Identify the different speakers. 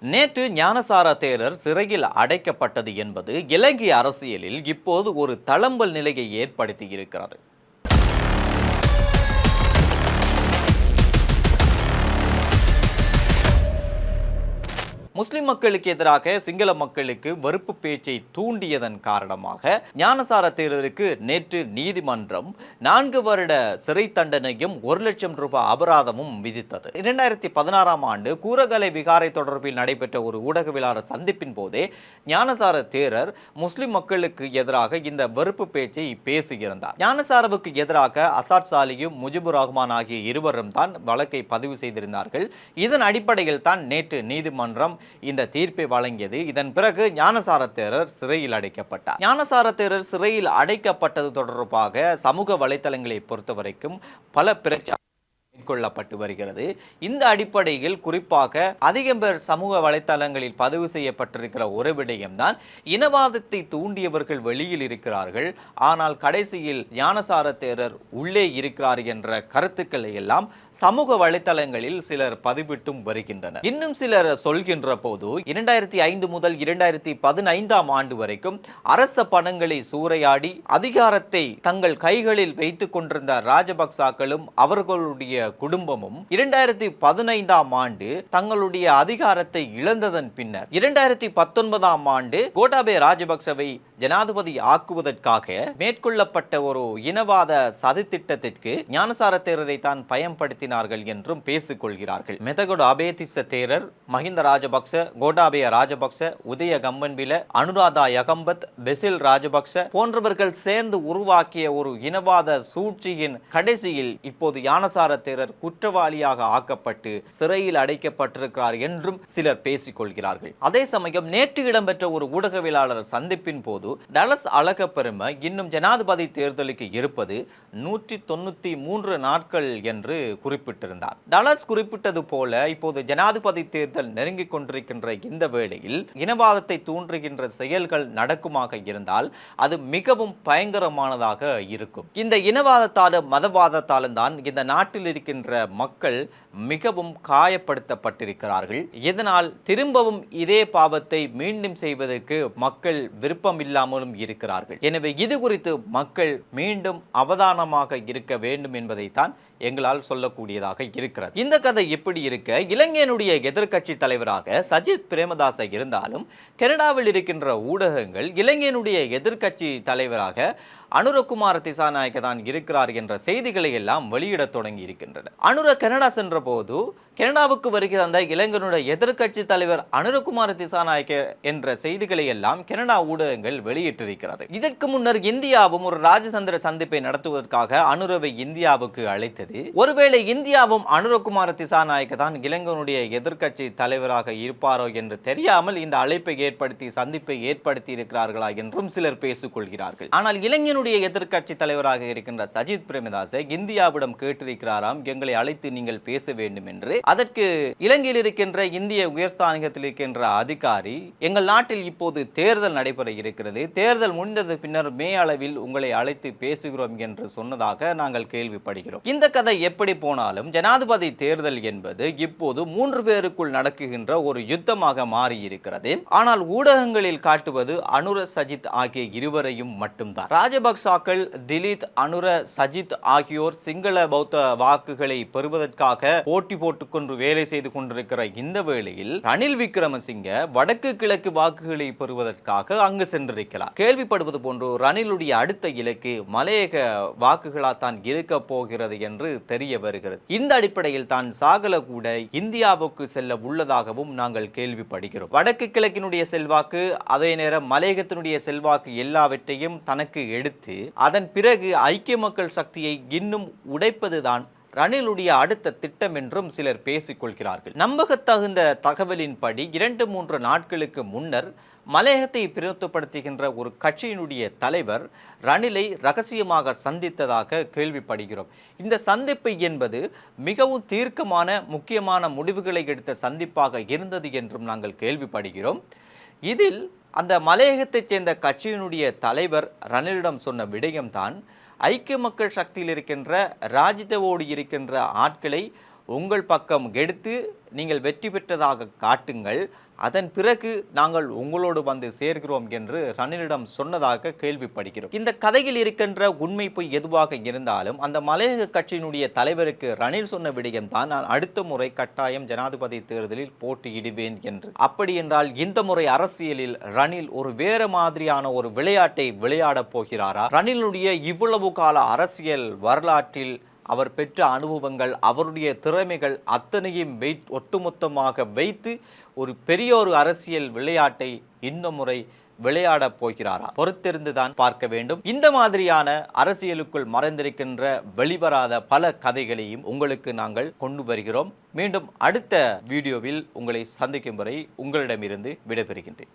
Speaker 1: நேற்று ஞானசார தேரர் சிறையில் அடைக்கப்பட்டது என்பது இலங்கை அரசியலில் இப்போது ஒரு தளம்பல் நிலையை ஏற்படுத்தி இருக்கிறது. முஸ்லிம் மக்களுக்கு எதிராக சிங்கள மக்களுக்கு வெறுப்பு பேச்சை தூண்டியதன் காரணமாக ஞானசார தேரருக்கு நேற்று நீதிமன்றம் 4 வருட சிறை தண்டனையும் 1,00,000 ரூபாய் அபராதமும் விதித்தது. 2016ஆம் ஆண்டு கூரகலை விகாரை தொடர்பில் நடைபெற்ற ஒரு ஊடகவியலாளர் சந்திப்பின் போதே ஞானசார தேரர் முஸ்லிம் மக்களுக்கு எதிராக இந்த வெறுப்பு பேச்சை பேசியிருந்தார். ஞானசாரவுக்கு எதிராக அசாத் சாலியும் முஜிபுர் ரஹ்மான் ஆகிய இருவரும் தான் வழக்கை பதிவு செய்திருந்தார்கள். இதன் அடிப்படையில் தான் நேற்று நீதிமன்றம் இந்த தீர்ப்பை வழங்கியது. இதன் பிறகு ஞானசார தேரர் சிறையில் அடைக்கப்பட்டார். ஞானசார தேரர் சிறையில் அடைக்கப்பட்டது தொடர்பாக சமூக வலைதளங்களை பொறுத்தவரைக்கும் பல பிரச்சனை மேற்கொள்ளப்பட்டு வருகிறது. இந்த அடிப்படையில் குறிப்பாக அதிகம் பேர் சமூக வலைதளங்களில் பதிவு செய்யப்பட்டிருக்கிற ஒரு விடயம்தான், இனவாதத்தை தூண்டியவர்கள் வெளியில் இருக்கிறார்கள், ஆனால் கடைசியில் ஞானசார தேரர் உள்ளே இருக்கிறார் என்ற கருத்துக்களை எல்லாம் சமூக வலைதளங்களில் சிலர் பதிவிட்டும் வருகின்றனர். இன்னும் சிலர் சொல்கின்ற போது 2005 முதல் 2015ஆம் ஆண்டு வரைக்கும் அரச பணங்களை சூறையாடி அதிகாரத்தை தங்கள் கைகளில் வைத்துக் கொண்டிருந்த ராஜபக்சாக்களும் அவர்களுடைய குடும்பமும் 2015ஆம் ஆண்டு தங்களுடைய அதிகாரத்தை இழந்ததன் பின்னர் 2019ஆம் ஆண்டு கோட்டாபய ராஜபக்சவை ஜனாதிபதி ஆக்குவதற்காக மேற்கொள்ளப்பட்ட ஒரு இனவாத சதித்திட்டத்திற்கு ஞானசார தேரரை தான் பயன்படுத்தினார்கள் என்றும் பேசிக் கொள்கிறார்கள். மெதகொட அபேதிச தேரர், மஹிந்த ராஜபக்ச, கோட்டாபய ராஜபக்ச, உதய கம்மன்பில, அனுராதா யகம்பத், பெசில் ராஜபக்ச போன்றவர்கள் சேர்ந்து உருவாக்கிய ஒரு இனவாத சூழ்ச்சியின் கடைசியில் இப்போது ஞானசார தேரர் குற்றவாளியாக ஆக்கப்பட்டு சிறையில் அடைக்கப்பட்டிருக்கிறார் என்றும் சிலர் பேசிக் கொள்கிறார்கள். அதே சமயம் நேற்று இடம்பெற்ற ஒரு ஊடகவியலாளர் சந்திப்பின் போது டலஸ் அழகப்பெரும இன்னும் ஜனாதிபதி தேர்தலுக்கு இருப்பது 193 நாட்கள் என்று குறிப்பிட்டிருந்தார். டலஸ் குறிப்பிட்டது போல இப்போது ஜனாதிபதி தேர்தல் நெருங்கிக் கொண்டிருக்கின்ற இந்த வேளையில் இனவாதத்தை தூண்டுகின்ற செயல்கள் நடக்குமாக இருந்தால் அது மிகவும் பயங்கரமானதாக இருக்கும். இந்த இனவாதத்தாலும் மதவாதத்தாலும் தான் இந்த நாட்டில் இருக்கின்ற மக்கள் மிகவும் காயப்படுத்தப்பட்டிருக்கிறார்கள். இதனால் திரும்பவும் இதே பாவத்தை மீண்டும் செய்வதற்கு மக்கள் விருப்பம் இல்லாமலும் இருக்கிறார்கள். எனவே இது குறித்து மக்கள் மீண்டும் அவதானமாக இருக்க வேண்டும் என்பதைத்தான் எங்களால் சொல்லக்கூடியதாக இருக்கிறது. இந்த கதை எப்படி இருக்க, இலங்கையினுடைய எதிர்க்கட்சி தலைவராக சஜித் பிரேமதாச இருந்தாலும் கனடாவில் இருக்கின்ற ஊடகங்கள் இலங்கையினுடைய எதிர்க்கட்சி தலைவராக அனுரகுமார திசாநாயக்க தான் இருக்கிறார் என்ற செய்திகளை எல்லாம் வெளியிட தொடங்கி இருக்கின்றன. அனுர கனடா சென்ற போது கனடாவுக்கு வருகிற அந்த இலங்கையினுடைய எதிர்க்கட்சி தலைவர் அனுரகுமார திசாநாயக்க என்ற செய்திகளை எல்லாம் கனடா ஊடகங்கள் வெளியிட்டிருக்கிறது. இதற்கு முன்னர் இந்தியாவும் ஒரு ராஜதந்திர சந்திப்பை நடத்துவதற்காக அனுரவை இந்தியாவுக்கு அழைத்தது. ஒருவேளை இந்தியாவும் அனுரகுமார திசாநாயக்க தான் இலங்கையினுடைய எதிர்க்கட்சி தலைவராக இருப்பாரோ என்று தெரியாமல் இந்த அழைப்பை ஏற்படுத்தி சந்திப்பை ஏற்படுத்தி இருக்கிறார்களா என்றும் சிலர் பேசிக் கொள்கிறார்கள். ஆனால் இலங்கையினுடைய எதிர்க்கட்சி தலைவராக இருக்கின்ற சஜித் பிரேமதாச இந்தியாவிடம் கேட்டிருக்கிறாராம், எங்களை அழைத்து நீங்கள் பேச வேண்டும் என்று. அதற்கு இலங்கையில் இருக்கின்ற இந்திய உயர்ஸ்தானிகத்தில் இருக்கின்ற அதிகாரி, எங்கள் நாட்டில் இப்போது தேர்தல் நடைபெற இருக்கிறது, தேர்தல் முடிந்தது பின்னர் மே அளவில் உங்களை அழைத்து பேசுகிறோம் என்று சொன்னதாக நாங்கள் கேள்விப்படுகிறோம். இந்த கதை எப்படி போனாலும் ஜனாதிபதி தேர்தல் என்பது இப்போது 3 பேருக்குள் நடக்குகின்ற ஒரு யுத்தமாக மாறி இருக்கிறது. ஆனால் ஊடகங்களில் காட்டுவது அனுர சஜித் ஆகிய இருவரையும் மட்டும்தான். ராஜபக்சாக்கள் திலீத், அனுர, சஜித் ஆகியோர் சிங்கள பௌத்த வாக்குகளை பெறுவதற்காக போட்டி போட்டுக் கொண்டு வேலை செய்து கொண்டிருக்கிற இந்த வேளையில் ரணில் விக்ரமசிங்க வடக்கு கிழக்கு வாக்குகளை பெறுவதற்காக அங்கு சென்றிருக்கிறார். கேள்விப்படுவது போன்று ரணிலுடைய அடுத்த இலக்கு மலையக வாக்குகளாத்தான் இருக்க போகிறது என்று தெரிய வருகிறது. இந்த அடிப்படையில் தான் சாகல கூட இந்தியாவுக்கு செல்ல உள்ளதாகவும் நாங்கள் கேள்விப்படுகிறோம். வடக்கு கிழக்கினுடைய செல்வாக்கு, அதே நேரம் மலையகத்தினுடைய செல்வாக்கு எல்லாவற்றையும் தனக்கு எடுத்து அதன் பிறகு ஐக்கிய மக்கள் சக்தியை இன்னும் உடைப்பதுதான் ரணிலுடைய அடுத்த திட்டம் என்றும் சிலர் பேசிக் கொள்கிறார்கள். நம்பகத்தகுந்த தகவலின்படி 2-3 நாட்களுக்கு முன்னர் மலையகத்தை பிரதிநிதித்துவப்படுத்துகின்ற ஒரு கட்சியினுடைய தலைவர் ரணிலை ரகசியமாக சந்தித்ததாக கேள்விப்படுகிறோம். இந்த சந்திப்பு என்பது மிகவும் தீர்க்கமான முக்கியமான முடிவுகளை எடுத்த சந்திப்பாக இருந்தது என்றும் நாங்கள் கேள்விப்படுகிறோம். இதில் அந்த மலையகத்தைச் சேர்ந்த கட்சியினுடைய தலைவர் ரணிலிடம் சொன்ன விடயம்தான், ஐக்கிய மக்கள் சக்தியில் இருக்கின்ற ராஜிதவோடு இருக்கின்ற ஆட்களை உங்கள் பக்கம் எடுத்து நீங்கள் வெற்றி பெற்றதாக காட்டுங்கள், அதன் பிறகு நாங்கள் உங்களோடு வந்து சேர்கிறோம் என்று ரணிலிடம் சொன்னதாக கேள்விப்படுகிறோம். இந்த கதையில் இருக்கின்ற உண்மை பொய் எதுவாக இருந்தாலும் அந்த மலையக கட்சியினுடைய தலைவருக்கு ரணில் சொன்ன விடயம் தான், நான் அடுத்த முறை கட்டாயம் ஜனாதிபதி தேர்தலில் போட்டியிடுவேன் என்று. அப்படி என்றால் இந்த முறை அரசியலில் ரணில் ஒரு வேறு மாதிரியான ஒரு விளையாட்டை விளையாடப் போகிறாரா? ரணிலுடைய இவ்வளவு கால அரசியல் வரலாற்றில் அவர் பெற்ற அனுபவங்கள், அவருடைய திறமைகள் அத்தனையும் ஒட்டுமொத்தமாக வைத்து ஒரு பெரிய ஒரு அரசியல் விளையாட்டை இந்த முறை விளையாடப் போகிறாரா? பொறுத்திருந்துதான் பார்க்க வேண்டும். இந்த மாதிரியான அரசியலுக்குள் மறைந்திருக்கின்ற வெளிவராத பல கதைகளையும் உங்களுக்கு நாங்கள் கொண்டு வருகிறோம். மீண்டும் அடுத்த வீடியோவில் உங்களை சந்திக்கும் வரை உங்களிடமிருந்து விடைபெறுகின்றேன்.